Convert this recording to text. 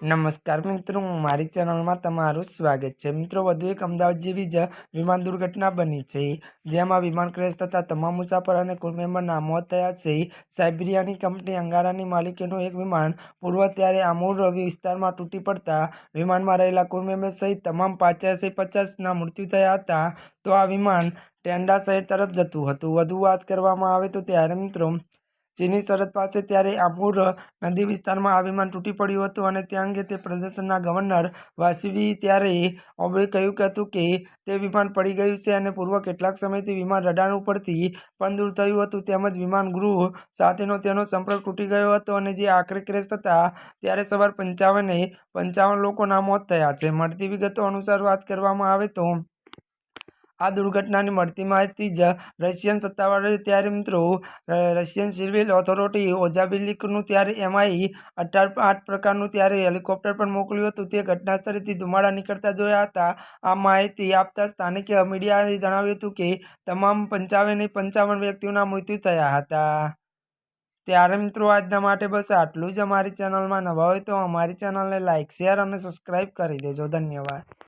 નમસ્કાર મિત્રો, મારી ચેનલમાં તમારું સ્વાગત છે। મિત્રો, વધુ એક અમદાવાદ જેવી જ વિમાન દુર્ઘટના બની છે, જેમાં વિમાન ક્રેશ થતાં તમામ મુસાફર અને ક્રૂ મેમ્બરના મોત થયા છે। સાઇબિરિયાની કંપની અંગારાની માલિકીનું એક વિમાન પૂર્વ ત્યારે આમૂર વિસ્તારમાં તૂટી પડતા વિમાનમાં રહેલા ક્રૂ મેમ્બર સહિત તમામ 85-50ના મૃત્યુ થયા હતા। તો આ વિમાન ટેન્ડા શહેર તરફ જતું હતું। વધુ વાત કરવામાં આવે તો ત્યારે મિત્રો ચીની સરહદ પાસે ત્યારે આમૂર નદી વિસ્તારમાં આ વિમાન તૂટી પડ્યું હતું અને તે અંગે તે પ્રદેશના ગવર્નર વાસવી ત્યારે ઓબે કહ્યું હતું કે તે વિમાન પડી ગયું છે અને પૂર્વ કેટલાક સમયથી વિમાન રડાર ઉપરથી પણ દૂર થયું હતું, તેમજ વિમાન ગૃહ સાથેનો તેનો સંપર્ક તૂટી ગયો હતો અને જે આખરે ક્રેશ થતા ત્યારે સવાર 55 લોકોના મોત થયા છે। મળતી વિગતો અનુસાર વાત કરવામાં આવે તો આ દુર્ઘટનાની મળતી માહિતી જ રશિયન સત્તાવાળાએ ત્યારે મિત્રો રશિયન સિવિલ ઓથોરિટી ઓઝાબિલિકનું ત્યારે MI-8 પ્રકારનું ત્યારે હેલિકોપ્ટર પણ મોકલ્યું હતું। તે ઘટના સ્થળેથી ધુમાડા નીકળતા જોયા હતા। આ માહિતી આપતા સ્થાનિક મીડિયાએ જણાવ્યું હતું કે તમામ 55 વ્યક્તિઓના મૃત્યુ થયા હતા। ત્યારે મિત્રો આજના માટે બસ આટલું જ। અમારી ચેનલમાં નવા હોય તો અમારી ચેનલને લાઇક, શેર અને સબસ્ક્રાઇબ કરી દેજો। ધન્યવાદ।